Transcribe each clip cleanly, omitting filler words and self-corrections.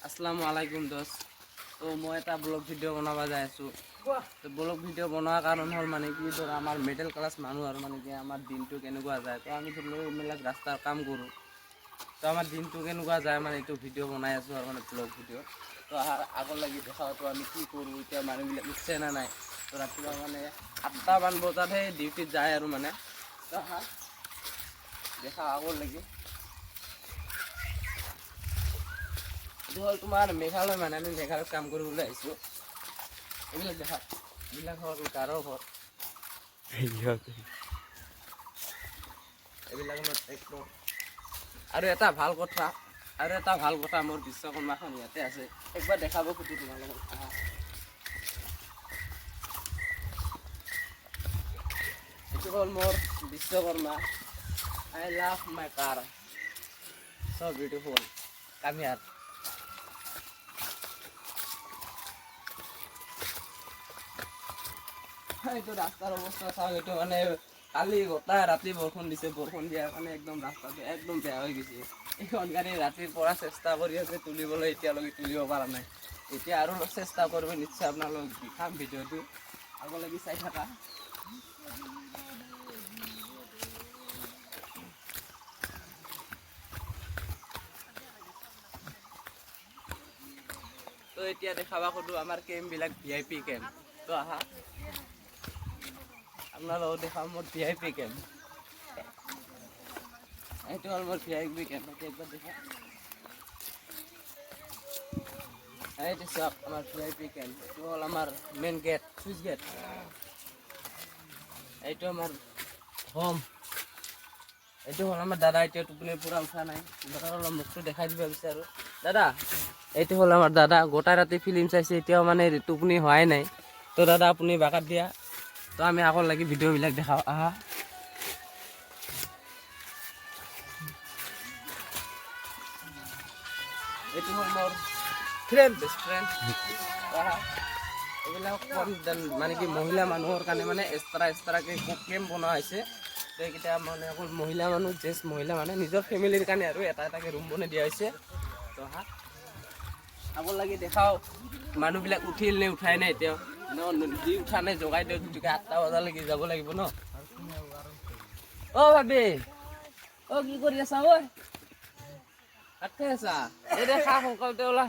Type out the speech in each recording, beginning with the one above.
আসসালামু আলাইকুম দোস্ত। তো মই এটা ব্লগ ভিডিঅ' বনাব যাই আছোঁ। তো ব্লগ ভিডিঅ' বনোৱাৰ কাৰণ হ'ল মানে কি ধৰ আমাৰ মিডল ক্লাছ মানুহ আৰু মানে কি আমাৰ দিনটো কেনেকুৱা যায়। তো আমি ধৰি লওক এইবিলাক ৰাস্তাৰ কাম কৰোঁ। তো আমাৰ দিনটো কেনেকুৱা যায় মানে এইটো ভিডিঅ' বনাই আছোঁ আৰু মানে ব্লগ ভিডিঅ'। তো আগৰ লাগি দেখাওঁতো আমি কি কৰোঁ, এতিয়া মানুহবিলাক উঠছে না নাই। তো ৰাতিপুৱা মানে 8টা মান বজাতহে ডিউটিত যায় আৰু মানে। তো দেখা আগৰ লাগি এইটো হ'ল তোমাৰ মেঘালয়, মানে আমি মেঘালয়ত কাম কৰিবলৈ আহিছোঁ। এইবিলাক দেখা, এইবিলাক হ'ল গাৰোৰ ঘৰ, এইবিলাক আমাৰ ট্ৰেক্টৰ। আৰু এটা ভাল কথা মোৰ বিশ্বকৰ্মাখন ইয়াতে আছে, একবাৰ দেখাব খুজোঁ তোমালোকক। এইটো হ'ল মোৰ Vishwakarma. I love my car, so' beautiful, কাম হিয়াৰ। এইটো ৰাস্তাৰ অৱস্থা চাওক, এইটো মানে কালি গোটাই ৰাতি বৰষুণ দিছে, বৰষুণ দিয়াৰ কাৰণে একদম ৰাস্তাটো একদম বেয়া হৈ গৈছে। এইখন গাড়ী ৰাতিৰ পৰা চেষ্টা কৰি আছে তুলিবলৈ, এতিয়ালৈকে তুলিব পৰা নাই। এতিয়া আৰু অলপ চেষ্টা কৰিব, নিশ্চয় আপোনালোক দেখাম ভিডিঅ'টো, আগলৈকে চাই থাকা। তো এতিয়া দেখাব খোজোঁ আমাৰ কেম্পবিলাক VIP কেম্প। তো আহা আপোনালোকক দেখাম মোৰ VIP কেম্প। এইটো হ'ল মোৰ VIP কেম্প, একবাৰ দেখা। এইটো চাওক আমাৰ VIP কেম্প, এইটো হ'ল আমাৰ মেইন গেট, চুইচ গেট। এইটো আমাৰ হোম। এইটো হ'ল আমাৰ দাদা, এতিয়া টোপনিৰ পৰা উঠা নাই। দাদাৰ অলপ মুখটো দেখাই দিব বিচাৰোঁ। দাদা, এইটো হ'ল আমাৰ দাদা, গোটাই ৰাতি ফিল্ম চাইছে, এতিয়াও মানে টোপনি হোৱাই নাই। তো দাদা আপুনি বাকাত দিয়া। তো আমি আগৰ লাগি ভিডিঅ'বিলাক দেখাওঁ, আহা। এইটো হ'ল মোৰ ফ্ৰেণ্ড, বেষ্ট ফ্ৰেণ্ড। এইবিলাক কম মানে কি মহিলা মানুহৰ কাৰণে মানে এক্সট্ৰাকৈ কেম্প বনোৱা হৈছে। তো এইকেইটা মানে অকল মহিলা মানুহ, জাষ্ট মহিলা মানে নিজৰ ফেমিলিৰ কাৰণে আৰু এটাকৈ ৰুম বনাই দিয়া হৈছে। তো আগৰ লাগি দেখাওঁ মানুহবিলাক উঠিল নে উঠাই নাই, এতিয়াও যি উঠা নাই জগাই দিয়ক, গতিকে 8টা বজালৈকে যাব লাগিব ন। অ' ভাবি, অ' কি কৰি আছা? ঐ ভাত খাই আছা? এই দে খা সোনকালতে ওলা।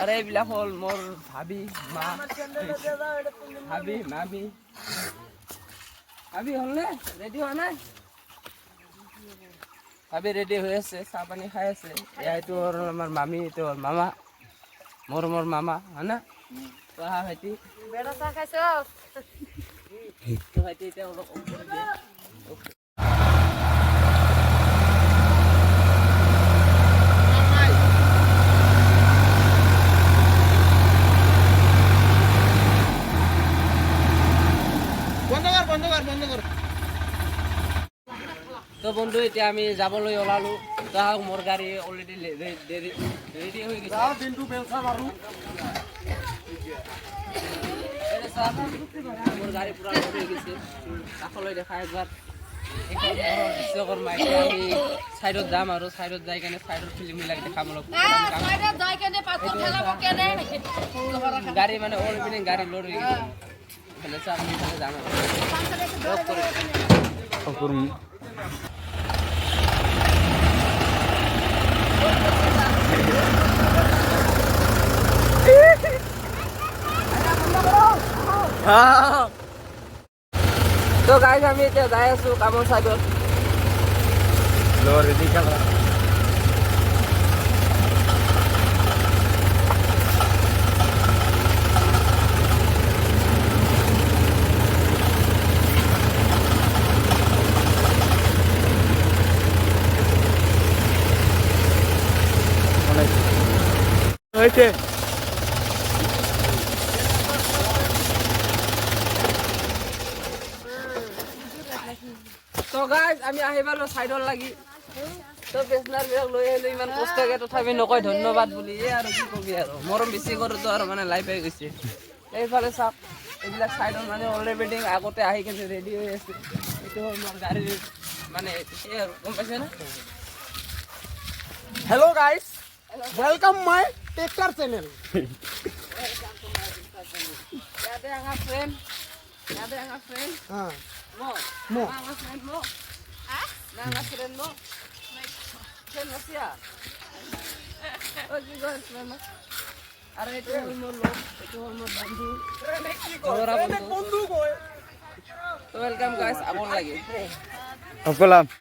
আৰু এইবিলাক হ'ল মোৰ ভাবি, মামী হ'লনে? ৰেডি হোৱা নাই? ভাবি ৰেডি হৈ আছে, চাহ পানী খাই আছে। এইটো হ'ল আমাৰ মামী, এইটো হ'ল মামা, মোৰ মামা হয় না? তো আহা ভাইটি, চাহ খাইছ? তো ভাইটি এতিয়া অলপ তো বন্ধু এতিয়া আমি যাবলৈ ওলালোঁ। তো মোৰ গাড়ী অলৰেডি ৰেডি হৈ গৈছে। মোৰ গাড়ী পূৰা লোড হৈ গৈছে। কাষলৈ দেখা একবাৰ, এইখন ঘৰৰ বিশ্বকৰ্মা। এতিয়া আমি ছাইডত যাম আৰু ছাইডত যাই কেনে ছাইডৰ ফিল্মবিলাক দেখাম অলপ। গাড়ী মানে অল পিনে গাড়ী লোড হৈ গৈছে। ইফালে চাম, ইফালে যাম আৰু তো গাইজ আমি এতিয়া যাই আছোঁ কামৰ চাইডত। তো গাইজ আমি আহি পালোঁ চাইডৰ লাগি। তো পেচেঞ্জাৰবিলাক লৈ আহিলোঁ ইমান কষ্টকে, তথাপি নকয় ধন্যবাদ বুলি। এই আৰু কি কবি আৰু, মৰম বেছি কৰোঁতো আৰু মানে লাইফ হৈ গৈছে। এইফালে চাওক, এইবিলাক চাইডৰ মানে অলৰেডি আগতে আহি কেনে ৰেডি হৈ আছে। এইটো হ'ল মোৰ গাড়ীৰ মানে এই আৰু গম পাইছে না? Hello' guys, welcome my Tektar channel Ada yang friend. Ada yang friend. হ্যাঁ Mo. Mo. Ang friend mo. Ah? Nang friend mo. Friend mo siya. Oh, gigo friend mo. Are ito mo lo. Ito mo bandi. বন্ধু কই So welcome guys. Abon lagi. Aku